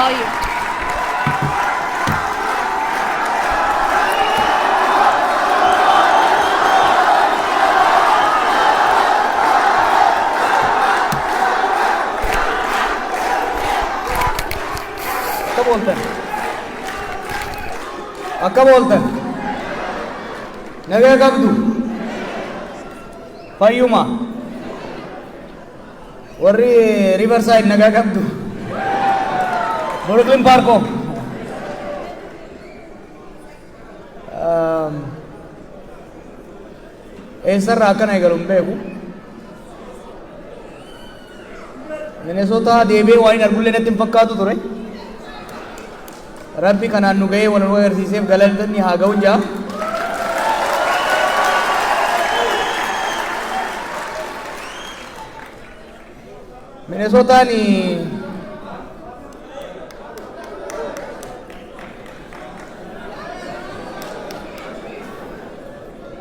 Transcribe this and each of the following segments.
are you? akka booltan nagaa qabdu fayyuma warri Riverside nagaa qabdu Brooklyn Parko eessarraa akkana eegaluun beeku Minnesota deebi'ee waan hin argullee natti hin fakkaatu ture Rabbi kanaan nu ga'ee wal agarsiiseef galanni haa ga'u jaa.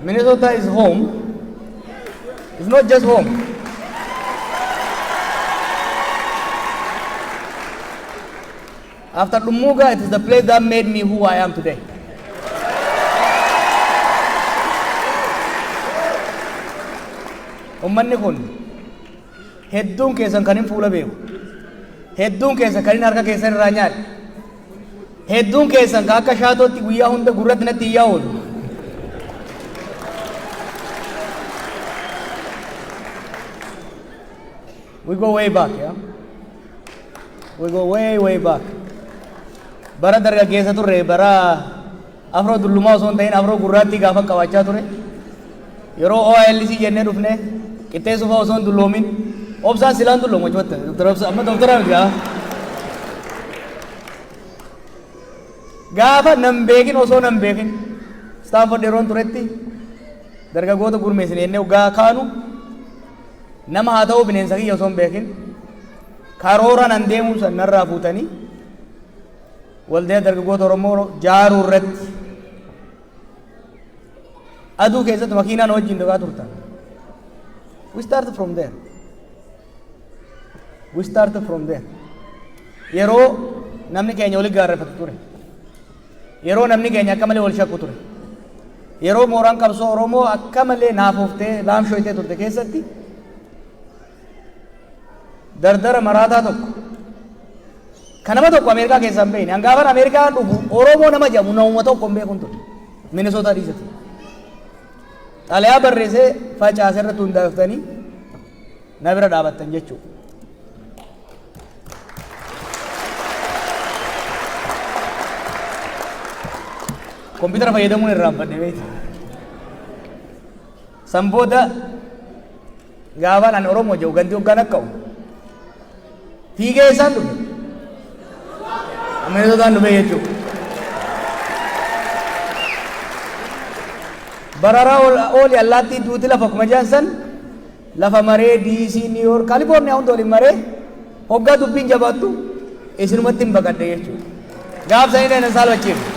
Minnesota is home. It's not just home. After Lumuga, it is the place that made me who I am today. Ummanni kun hedduun keessan kan hin fuula beeku. Hedduun keessan kan hin harka keessan irraa nyaadhe. Hedduun keessan kan akka shaatootti guyyaa hunda gurratti natti iyyaa oolu. We go way back, yeah? We go way back. Bara dargaggeessa turre bara afroo dullumaa osoo hin ta'in afroo gurraattii gaafa qabaachaa ture yeroo OILC jennee dhufne qixxeessuuf osoo hin dulloomin obsaan silaan dulloomu jechuudha amma doktara miti gaafa nan beekin osoo nan beekin Stanford yeroon turetti dargaggoota gurmeessine jennee waggaa kaanu nama haa ta'u bineensa kiyya osoo hin beekin karoora nan deemuu san narraa fuutanii Waldaa dargaggoota Oromoo jaaruu irratti aduu keessatti makiinaan wajjin dhugaa turtan. We started from there. Yeroo namni keenya waliin gaarreeffatu ture. Yeroo namni keenya akka malee wal shakku ture. Yeroo mooraan qabsoo Oromoo akka malee naafooftee laamshooytee turte keessatti dardara maraataa tokko kanama tokko Ameerikaa keessaa hin beekne hangaafan Ameerikaa dhufu Oromoo nama jedhamu namuma tokko hin beekun ture Minnesota dhiisatti xalayaa barreessee facaasee irratti hundaaftanii na bira dhaabattan jechuudha. Kompiitara fayyadamuun irraanfadhe beekti. San booda gaafaan ani Oromoo jedhu gantii hoggaan akka fiigee isaan dhufe. Minnesotaan dhufe jechuudha. Bararaa ooli allaattii duuti lafa kuma jaansan lafa maree DC New York California hunda waliin maree hoggaa dubbiin jabaattu isinumatti hin baqadhe jechuudha. Gaafsanii dheedan saalfachiifne.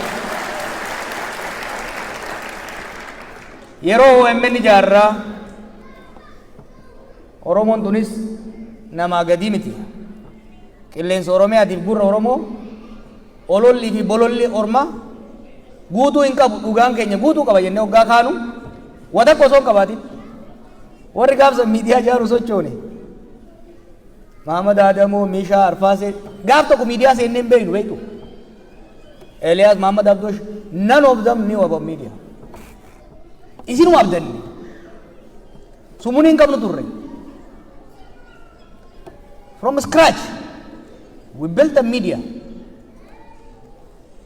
Yeroo OMN ijaarraa Oromoon tunis namaa gadii miti. Qilleensa Oromiyaatiif gurra Oromoo ololli fi bololli orma guutuu hin qabu dhugaan keenya guutuu qaba jennee hoggaa kaanu watakko osoo hin qabaatin warri gaafsan miidiyaa ijaaru sochoone Mahamad Adamoo Mishaa Arfaasee gaaf tokko miidiyaa seennee hin beeknu beektu Eliyaas Mahamad Abdosh none of them knew about media isinuma abdanne sumuni hin qabnu turre from scratch we built a media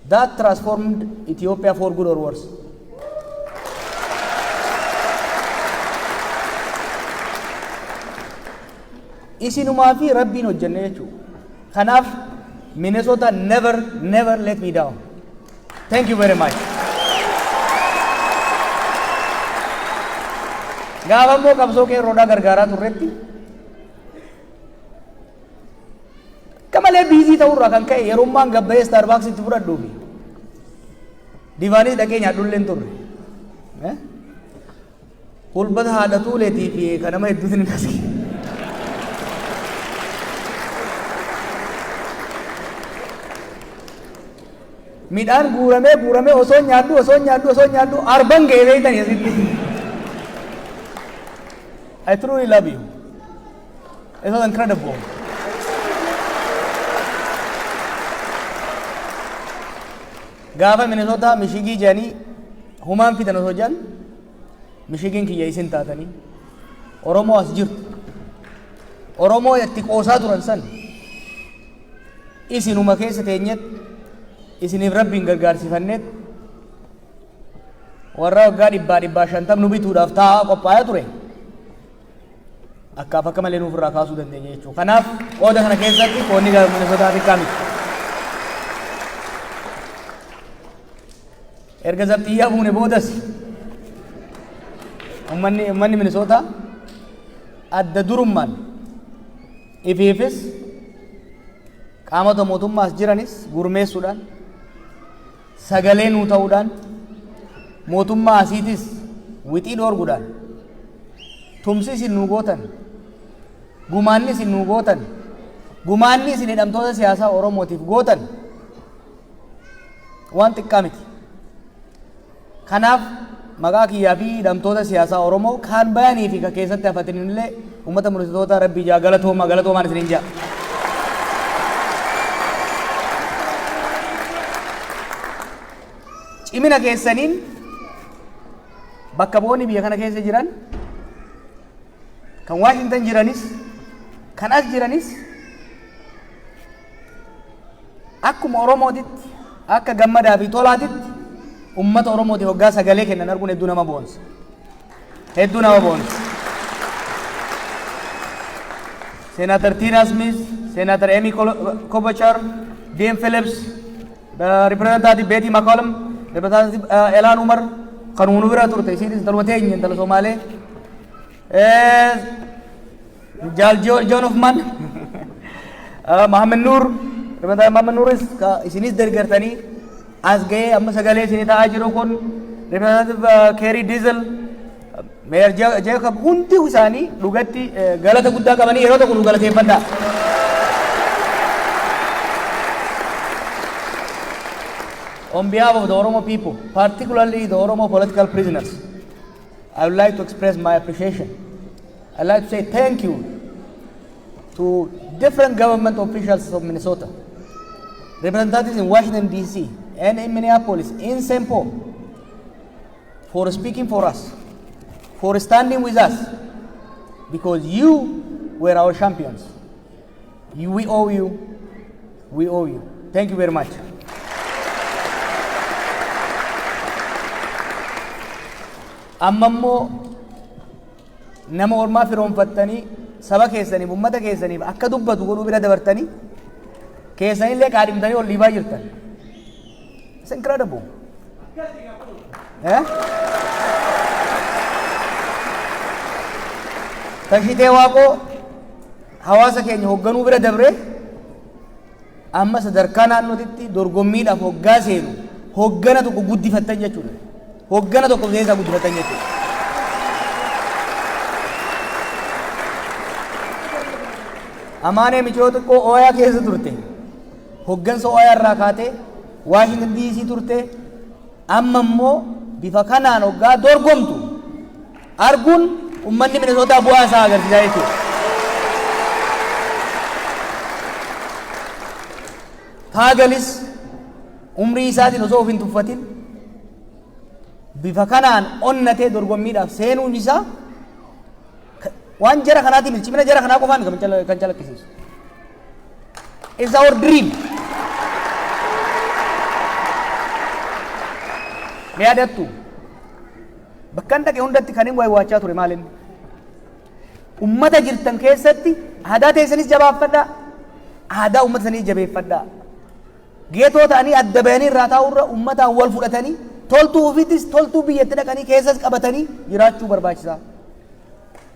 that transformed Ethiopia for good or worse. Isinumaa fi Rabbiin hojjenne jechuudha. Kanaaf Minnesota never let me down. Thank you very much. Gaafa immoo qabsoo kee roodhaa gargaaraa turretti kamalee biizii ta'urraa kan ka'e yerummaan gabbayee Starbucks itti fudhadhuufi divaanii dhaqee nyaadhullee hin turre hulbata haadha tuuleetii fi kan nama hedduutiin hin asii midhaan guuramee osoo nyaadhu arban ga'ee beeytan asitti. I truly love you. It was incredible. Gaafa Minnesota Michigan jedhanii humaan fidan osoo jedhan Michigan kiyya isin taatanii Oromoo as jirtu. Oromoo itti qoosaa turan san isinuma keessa teenyet isiniif rabbiin gargaarsifanneet warra waggaa 150 nu bituudhaaf taa'aa qophaa'aa ture. Akkaaf akka malee nuuf irraa kaasuu dandeenya jechuudha. Kanaaf qooda kana keessatti qoonni Minnesotaafi kaamiti. Erga zabxiyyaa buune boodas ummanni Minnesota adda durummaan ifiifis qaamota mootummaas jiranis gurmeessuudhaan sagalee nuu ta'uudhaan mootummaa asiitis wixii dhoorguudhaan tumsi isin nuu gootan gumaanni isin nuu gootan gumaanni isin hidhamtoota siyaasaa Oromootiif gootan waan xiqqaa miti. Kanaaf maqaa kiyyaa fi hidhamtoota siyaasaa Oromoo kaan bayanii fi keessatti hafatinillee uummata Minnesota rabbii jaa galatoomaan isiniin jaa. Cimina keessaniin bakka bu'oonni biyya kana keessa jiran kan Washington jiranis kan as jiranis akkuma Oromootitti akka gammadaa fi tolaatitti ummata Oromootiif hoggaa sagalee kennan arguun hedduu nama boonsa. Senator Tina Smith, Senator Amy Klobuchar, Dean Phillips, Representative Betty McCollum, Representative Elan Umar, kan unu bira turte isinis dalwa teenya dal Somaalee. John of Man, Mohammed Noor, Representative Mohammed Nooris isinis dargartanii as ga'ee amma sagalee isinii ta'aa jiru kun Representative Kerry Diesel, Mayor Jacob hundi isaanii dhugatti galata guddaa qabanii yeroo tokko nu galateeffadhaa. On behalf of the Oromo people, particularly the Oromo political prisoners, I would like to express my appreciation. I'd like to say thank you to different government officials of Minnesota, representatives in Washington, D.C., and in Minneapolis, in St. Paul, for speaking for us, for standing with us, because you were our champions. We owe you. Thank you very much. Ammammoo nama ormaa firoonfattanii saba keessaniif ummata keessaniif akka dubbatu godhuu bira dabartanii keessanillee qaadhimtanii ol dhiibaa jirtan. It's incredible. Tashitee waaqoo hawaasa keenya hoogganuu bira dabre amma sadarkaa naannootitti dorgommiidhaaf hoggaa seenu hoggana tokko guddifattan jechuudha. Hoggana tokko keessaa guddifattan jechuudha. Amaanee michoo xiqqoo ooyaa keessa turte hoggansa ooyaa irraa kaatee Washington DC turte amma immoo bifa kanaan hoggaa dorgomtu arguun ummanni Minnesota bu'aa isaa agarsiisaa jechuudha. Taagalis umrii isaatiin osoo of hin tuffatin bifa kanaan onnatee dorgommiidhaaf seenuun isaa waan jara kanaati miti cimina jara kanaa qofaan kan calaqqisiisu. It's our dream. Mee yaadattu bakka dhaqe hundatti kan hin waachaa ture maalin ummata jirtan keessatti aadaa teessanis jabaafadhaa aadaa ummata sanii jabeeffadhaa geetoo ta'anii adda bayanii irraa taa'urra ummataan wal fudhatanii toltuu ofiitis toltuu biyyatti dhaqanii keessas qabatanii jiraachuu barbaachisaa.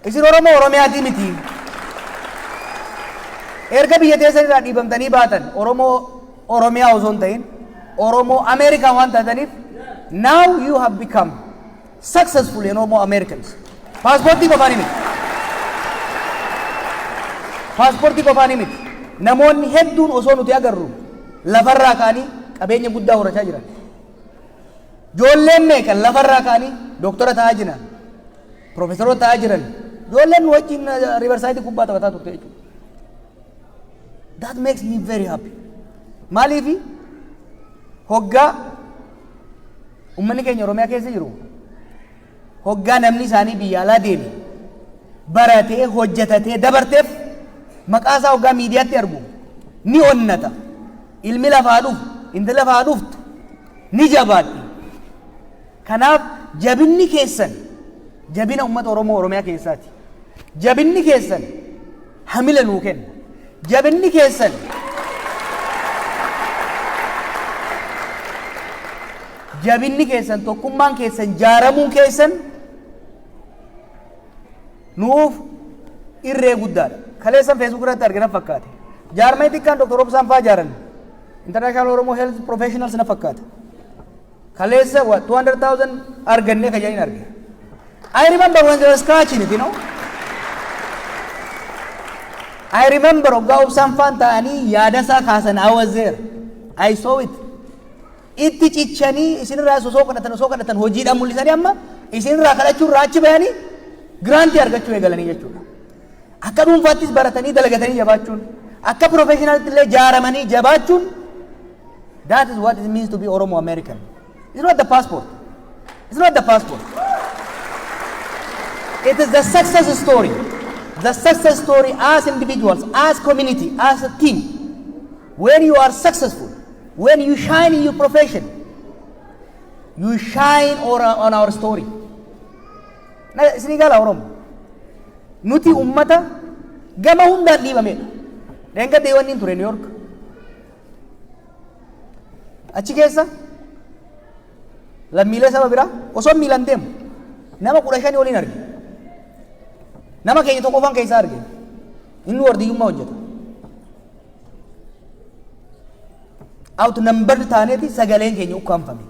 Isin Oromoo Oromiyaatii miti. Erga biyya teessan irraa dhiibamtanii baatan Oromoo Oromiyaa osoo hin ta'in Oromoo Ameerikaa waan taataniif now you have become successful in Oromo Americans. Paaspoortii qofaan miti. Paaspoortii qofaan miti. Namoonni hedduun osoo nuti agarru lafarraa ka'anii qabeenya guddaa horachaa jiran. Ijoolleen meeqa lafarraa ka'anii doktora ta'aa jiran, profeesoroota ta'aa jiran, ijoolleen wajjin riivarsaayitii kubbaa taphataa turte jechuudha. That makes me very happy. Maaliifi hoggaa ummanni keenya Oromiyaa keessa jiru hoggaa namni isaanii biyya alaa deeme baratee hojjetatee dabarteef maqaa isaa hoggaa miidiyaatti argu ni onnata. Ilmi lafaa dhufu, intalli lafaa dhuftu ni jabaatti. Kanaaf jabinni keessan jabina uummata Oromoo Oromiyaa keessaati. Jabinni keessan hamila nuu kenna. Jabinni keessan jabinni keessan tokkummaan keessan jaaramuun keessan nuuf irree guddaadha. Kaleessan Facebook irratti argina fakkaate. Jaarmee xiqqaan Dr. Obsaan fa'aa jaaran International Oromo Health Professionals na fakkaata. Kaleessa 200,000 arganne kajayin arge. I remember when they were scratching it, you know. I remember Ogga Obsaan Fanta ani Yadasa Khasan, I was there. I saw it. Itti cichanii isinirraa sosoo kadhatan hojiidhaan mul'isanii amma isinirraa kadhachuun raachi bayanii giraantii argachuu eegalanii jechuudha. Akka dhuunfaattis baratanii dalagatanii jabaachuun akka professionaltti illee jaaramanii jabaachuun that is what it means to be Oromo American. It's not the passport. It's not the passport. It is the success story. The success story as individuals, as community, as a team. When you are successful, when you shine in your profession, you shine on our story. Sinigala Oromo. Nuti ummata gama hundaan dhiibamedha. Denga deewanni ture New York. Achi keessa lammiilee saba biraa osoo miilan deemu nama 15 waliin arge. Nama keenya tokko qofaan keessa arge. Inni wardiyyummaa hojjeta. Outnumbered taaneeti sagaleen keenya ukkaanfame.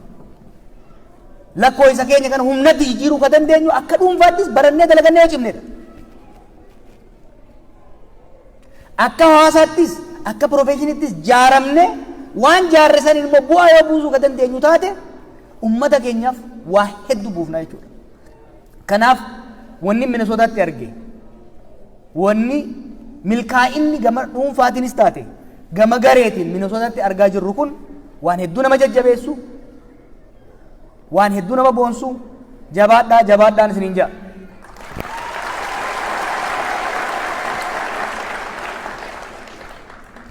Lakkoo isa keenya kana humnatti jijjiiruu ka dandeenyu akka dhuunfaattis barannee dalagannee cimnedha. Akka hawaasaattis akka professionittis jaaramne waan jaarre san immoo bu'aa yoo buusuu ka dandeenyu taate ummata keenyaaf waa hedduu buufna jechuudha. Kanaaf wanni Minnesotaatti arge wanni milkaa'inni gama dhuunfaatiinis taate gama gareetiin Minnesotaatti argaa jirru kun waan hedduu nama jajjabeessu waan hedduu nama boonsu jabaadhaan isiniin jaa.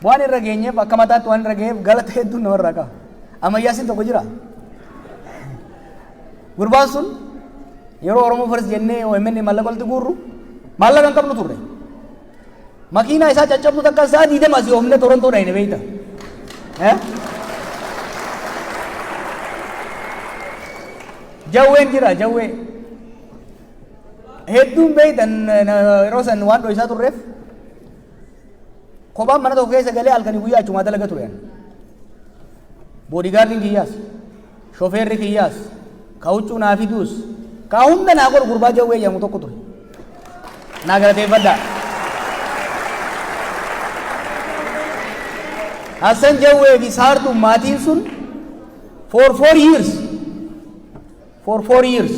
Waan irra geenyeef akka mataatti waan irra geenyeef galata hedduu namarraa qaba. Ammayyaasin tokko jira. Gurbaan sun yeroo Oromoo Fars jennee OMN mallaqa walitti guurru mallaqa hin qabnu turre. Makiinaa isaa caccabdu takka isaa diidama asii oomne Torontoo dhayne beeyta. Jawween jira jawwee. Hedduun beeytan yeroo san waan dho'isaa turreef kophaan mana tokko keessa galee halkanii guyyaa achumaa dalaga ture. Boodigaardiin kiyyaas, shofeerri kiyyaas, ka huccuu naa fiduus, ka hunda naa godhu gurbaa jawwee jedhamu tokko ture. Naa galateeffadhaa. Hassan Jawwee fi Saartuu maatiin sun for 4 years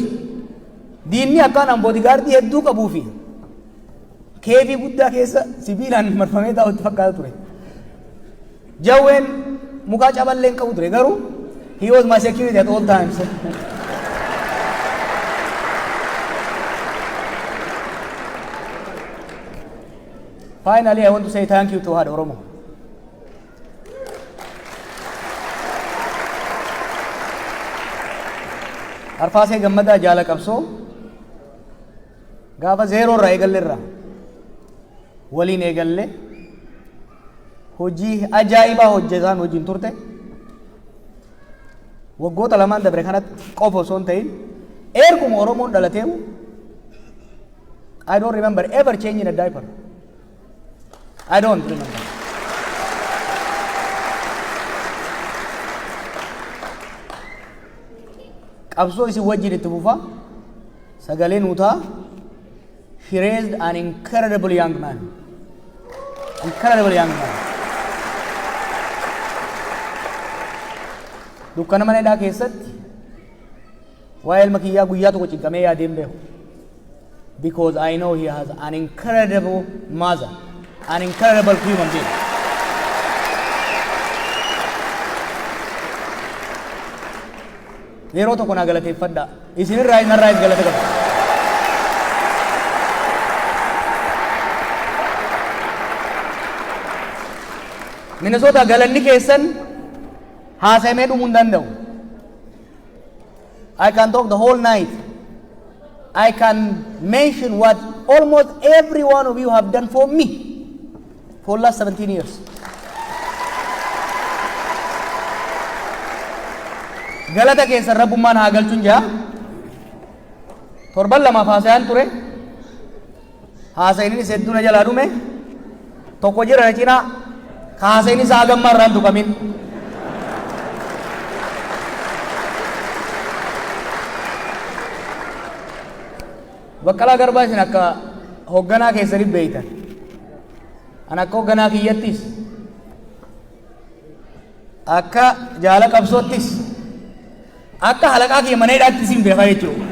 diinni akkaan boodigaardii hedduu qabuu fi keefii guddaa keessa sibiilaan marfamee taa'utti fakkaata ture. Jawween mukaa caballee hin qabu ture garuu he was my security at all times. Finally, I want to say thank you to Haadha Oromoo. Arfaasee Gammadaa Jaala Qabsoo gaafa zeeroo irraa eegalleerra waliin eegalle hojii ajaa'ibaa hojjetaan hojiin turte waggoota lamaan dabre kanatti qofa osoo hin ta'in erguma Oromoon dhalateemu I don't remember ever changing a diaper. I don't remember. Qabsoo isin wajjin itti fufa sagaleen utaa. He raised an incredible young man. Incredible young man. dukkana mana hidhaa keessatti waa'ee ilma kiyyaa guyyaa tokko cinqamee yaadeen beeku. Because I know he has an incredible mother, an incredible human being. Yeroo tokko naa galateeffadhaa. Isinirraa inarraa galata qaba. Minnesota galanni keessan haasamee dhumuu hin danda'u. I can talk the whole night. I can mention what almost every one of you have done for me for the last 17 years. Galata keessa rabbummaan haa galchuun jaa. Torban lamaaf haasayaan ture. Haasayinis hedduu na jalaa dhume. Tokko jira na cinaa. Haasayinis haa gammaa irraan tuqamin. Baqqalaa Garbaa isin akka hoogganaa keessaniif beeytan. Ani akka hoogganaa kiyyattis akka jaala qabsoottis akka halaqaa kiyya mana hidhaatti isin beekaa jechuudha.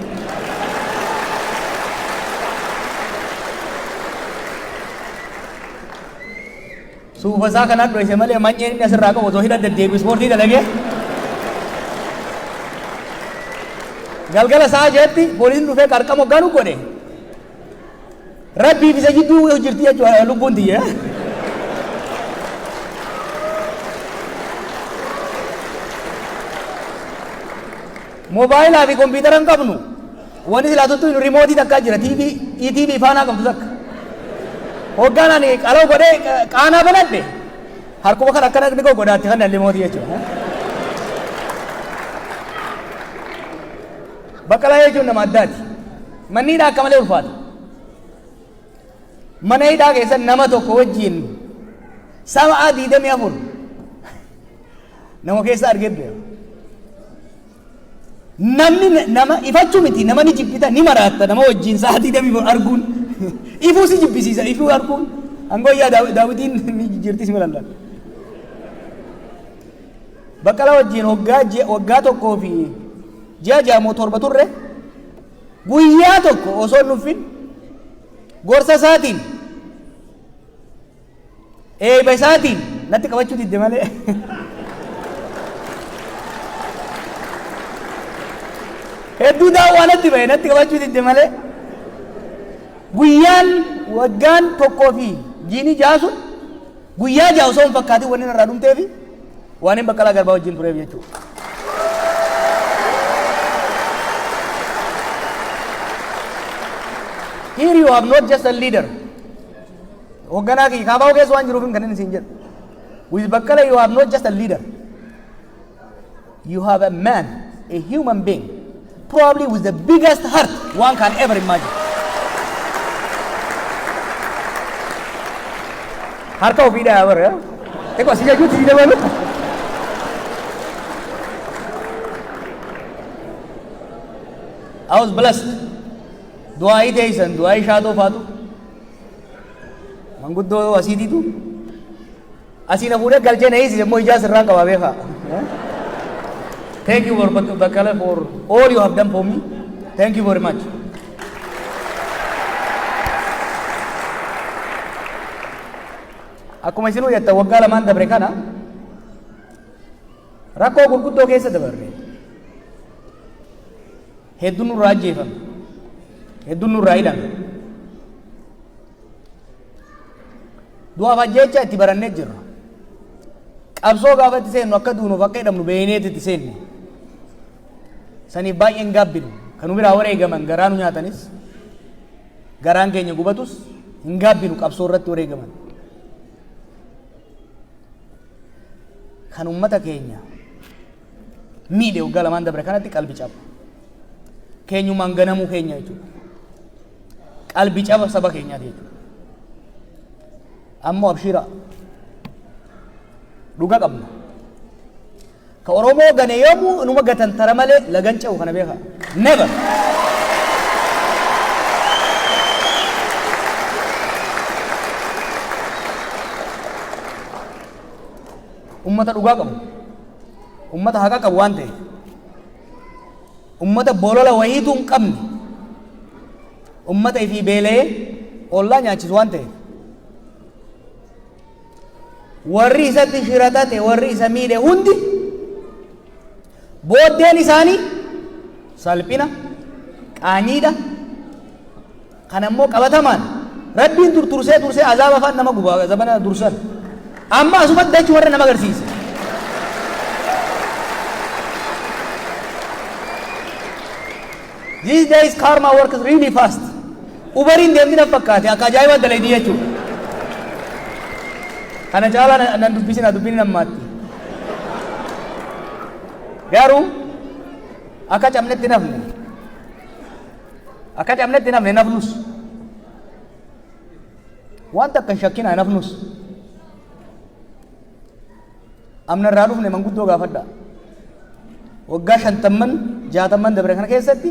Suufa isaa kanaan dho'ise malee manyeen inni asirraa qabu osoo hidha deddeebi'u ispoortii dalagee galgala isaa jeetti poolisiin dhufee qarqama hoggaanu godhe rabbiif isa jidduu jirti jechuudha lubbuun tiyya. Moobaayilaa fi kompiitara hin qabnu wanti silaa tuttu rimootii takkaa jira TV faanaa qabdu takka hoggaanaan qaloo godhee qaanaa banadhe harkuma kan akkana ni godhaatti kan rimootii jechuudha. Baqqalaa jechuun nama addaati. Manni hidhaa akka malee ulfaata. Mana hidhaa keessa nama tokko wajjin sa'a 24 nama keessa argee beeku. Namni nama ifachuu miti nama ni jibbita ni maraatta nama wajjin sa'a 24 arguun ifuu si jibbisiisa ifuu arguun angooyyaa Daawitiin ni jirti si milan. Baqqalaa wajjin waggaa tokkoo fi ji'a jaamoo torba turre guyyaa tokko osoo nuffin gorsa isaatiin eeba isaatiin natti qabachuu didde malee hedduu daawwaa natti bahe natti qabachuu didde malee guyyaan waggaan tokkoo fi jiini jaasun guyyaa jaa osoo hin fakkaatin wanni irraa dhumteefi waan hin Baqqalaa Garbaa wajjin tureef jechuudha. Here you have not just a leader. Hoogganaa kiyya kaabaa keessa waan jiruuf kan inni siin jedhu. With Baqqalaa you have not just a leader. You have a man, a human being, probably with the biggest heart one can ever imagine. Harka ofii dhaa bara. Eko asii jechuutti si dabalu. I was blessed. Du'aa'ii teessan du'aa'ii shaatoo faatu manguddoo asiitiitu asii na fuudhee galchee na hiisise immoo ijaa sirraan qabaa beekaa. Thank you for Baqqalaa for all you have done for me. Thank you very much. Akkuma isinuu jetta waggaa lamaan dabre kana rakkoo gurguddoo keessa dabarre hedduun nurraa ajjeefame. Hedduun nurraa hidhame. Du'aaf ajjeechaa itti barannee jirra. Qabsoo gaafa itti seennu akka duunuuf akka hidhamnu beeyneeti itti seenne. Saniif baay'een gaabbinu kan biraa wareegaman garaa nu nyaatanis garaan keenya gubatus hin gaabbinu qabsoo irratti wareegaman. Kan ummata keenya miidhe waggaa lamaan dabre kanatti qalbi caba. Keenyumaan ganamuu keenya jechuudha. Qalbi caba saba keenyaati jechuudha. Ammoo abshira dhuga qabna. Ka Oromoo gane yoomuu numa gatantara malee lagan ce'u kana beeka. Never. Ummata dhugaa qabu. ummata haqa qabu waan ta'eef ummata bolola wayiitu hin qabne ummata ifii beela'ee ollaa nyaachisu waan ta'eef warri isatti shiratate warri isa miidhe hundi booddeen isaanii salphina qaaniidha kan ammoo qabatamaan rabbiin tursee azaaba afaan nama gubaa zamana dursan amma asumatti dachuu warra nama agarsiise these days karma works really fast ubariin deemtina fakkaate akka ajaa'iba dalaydii jechuudha kana caalaa nan dubbisina dubbini nammaatti garuu akka cabnetti nafne nafnus wanta akka shakkina nafnus amna irraa dhufne manguddoo gaafadha waggaa 50 dabre kana keessatti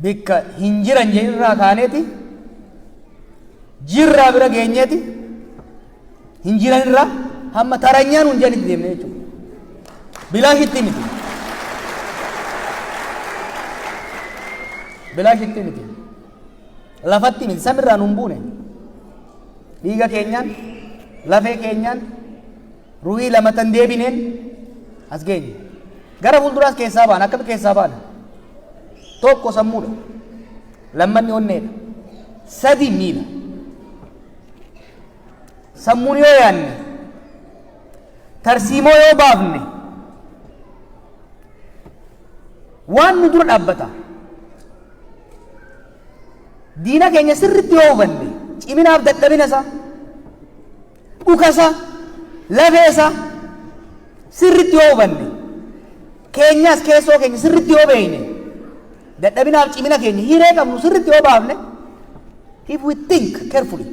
bikka hin jiran irraa kaaneeti jirraa bira geenyeeti hin jiran irraa hamma taranyaan hunjanitti deemne jechuudha bilaashitti miti lafatti miti samirraa nun buune dhiiga keenyaan lafee keenyaan ruhii lamatan deebineen as geenye gara fuulduraas keessaa baana akkam keessaa baana tokko sammuudha lammanni onneedha sadi miila sammuun yoo yaanne tarsiimoo yoo baafne waan nu dura dhaabbata diina keenya sirritti yoo hubanne ciminaaf dadhabina isaa dhukasa lafeesa sirritti yoo hubanne keenyas keessoo keenya sirritti yoo beeyne dadhabinaaf cimina keenya hiree qabnu sirritti yoo baafne if we think carefully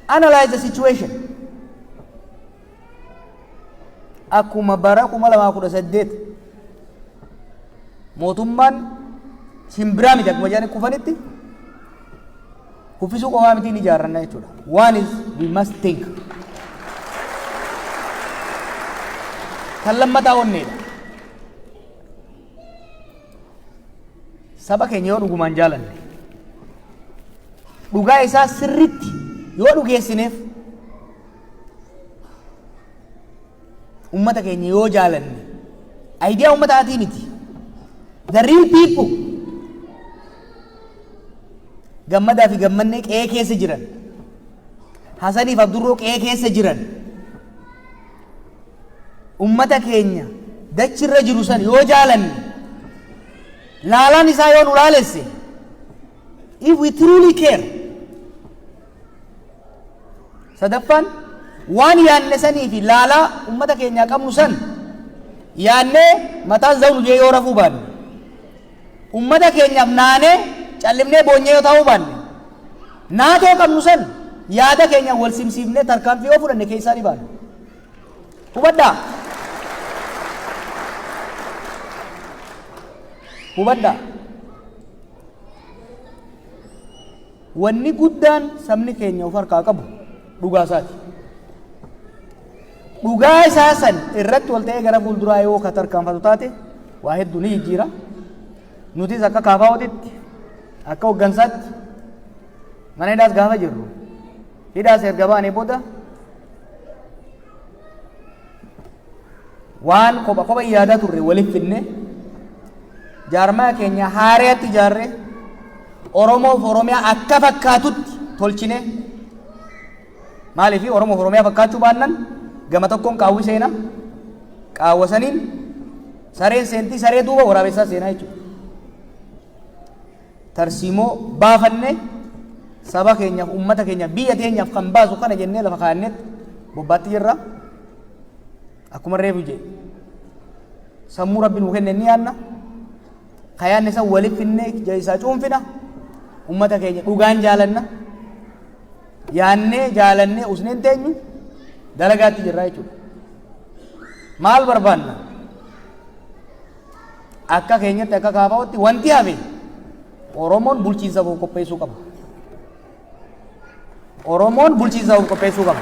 analyze the situation akkuma bara 2018 mootummaan simbiraa miti akkuma jedhani kufanitti kuffisuu qofaa miti ni ijaarranna jechuudha one is we must think kan lammataa onneedha saba keenya yoo dhugumaan jaalanne dhugaa isaa sirritti yoo dhugeessineef ummata keenya yoo jaalanne idea ummataatii miti the real people gammadaa fi gammannee qe'ee keessa jiran Hasaniif Abdurroo qe'ee keessa jiran ummata keenya dachirra jiru san yoo jaalanne laalaan isaa yoo nu laalesse if we truly care sadaffaan waan yaanne sanii fi laalaa ummata keenyaa qabnu san yaannee mataan zawnu jee yoo rafuu baanne ummata keenyaaf naanee callimnee boonyee yoo ta'uu baanne naatoo qabnu san yaada keenya wal simsiifnee tarkaanfii yoo fudhanne keessaa ni baanne hubadhaa wanni guddaan sabni keenya of harkaa qabu dhugaa isaati dhugaa isaa san irratti wal ta'ee gara fuulduraa yoo ka tarkaanfatu taate waa hedduu ni jijjiira nutis akka kaafaawwatitti akka hoggansaatti mana hidhaas gaafa jirru hidhaas erga baanee booda waan kopha yaadaa turre waliif finne jaarmaa keenya haareetti ijaarre Oromoof Oromiyaa akka fakkaatutti tolchine maaliif Oromoof Oromiyaa fakkaachuu baannan gama tokkoon qaawwi seenaa qaawwasaniin sareen seentii saree duuba waraabessaa seenaa jechuudha tarsiimoo baafanne saba keenyaaf ummata keenyaaf biyya teenyaaf kan baasu kana jennee lafa kaannetti bobbaatti jirra akkuma reefu jedhe sammuu rabbi nuu kenne ni yaanna kayaanne san waliif finne jaisaa cuunfina ummata keenya dhugaan jaalanna yaannee jaalannee usneen teenyu dalagaatti jirra jechuudha maal barbaanna akka keenyatti akka kaafaawatti wanti hafe Oromoon bulchiinsa qopheessuu qaba Oromoon bulchiinsa qopheessuu qaba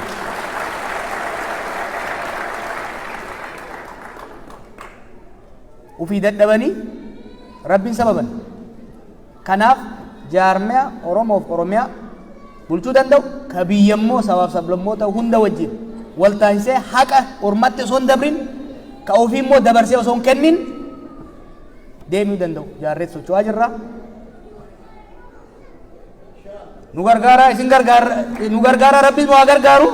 ufii dadhabanii rabbiin sababan. Kanaaf jaarmiyaa Oromoof Oromiyaa bulchuu danda'u ka biyyammoo sabaaf sablammoota hunda wajjin wal taasisee haqa ormatti osoo hin dabrin ka ofii immoo dabarsee osoo hin kennin deemuu danda'u jaarreet socho'aa jirra. Nu gargaara isin gargaara nu gargaara rabbiin waa gargaaru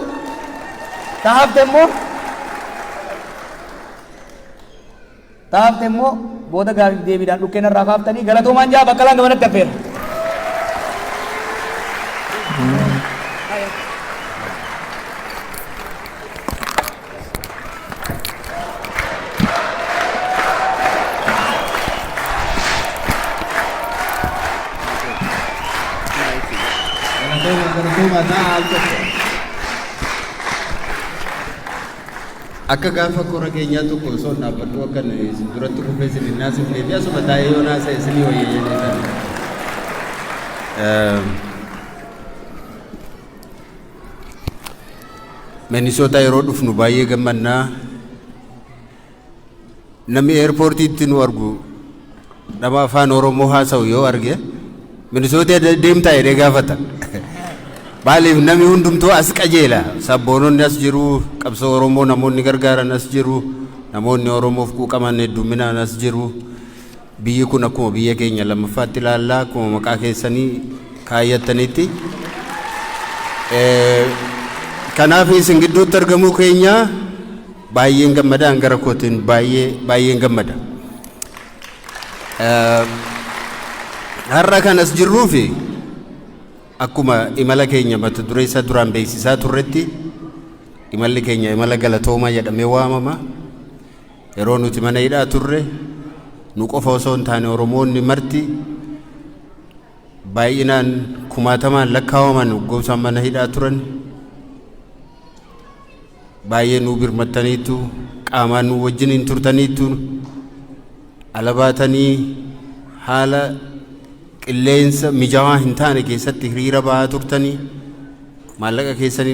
taafte immoo booda gaarii deebiidhaan dhukkeen irraa kaaftanii galatoomaan jaa bakka laan gamanatti affeera. Akka gaafa kora keenyaa tokko osoo dhaabbadhu akkan duratti kufee isin naasifnee fi asuma taa'ee yoo naasa isinii wayya jennee taane. Minisoota yeroo dhufnu baay'ee gammannaa. Namni eerpoortiitti nu argu nama afaan Oromoo haasa'u yoo arge Minisoota deemtaa jedhee gaafata. Maaliif namni hundumtuu as qajeela. Sabboononni as jiru, qabsoo Oromoo namoonni gargaaran as jiru, namoonni Oromoof quuqaman hedduminaan as jiru. Biyyi kun akkuma biyya keenya lammaffaatti ilaallaa akkuma maqaa keessanii kaayyattanitti. Kanaaf isin gidduutti argamuu keenya baay'een gammada, gara kootiin baay'een gammada. Har'a kan as jirruufi akkuma imala keenya mata duree isa duraan beeksisaa turretti imalli keenya imala galatoomaa jedhamee waamama. Yeroo nuti mana hidhaa turre nu qofa osoo hin taane Oromoonni marti baay'inaan kumaatamaan lakkaawaman gosa mana hidhaa turan baay'ee nu birmattaniitu qaamaan nu wajjin turtaniitu alabaatanii haala qilleensa mijaawaa hin taane keessatti hiriira ba'aa turtanii maallaqa keessanii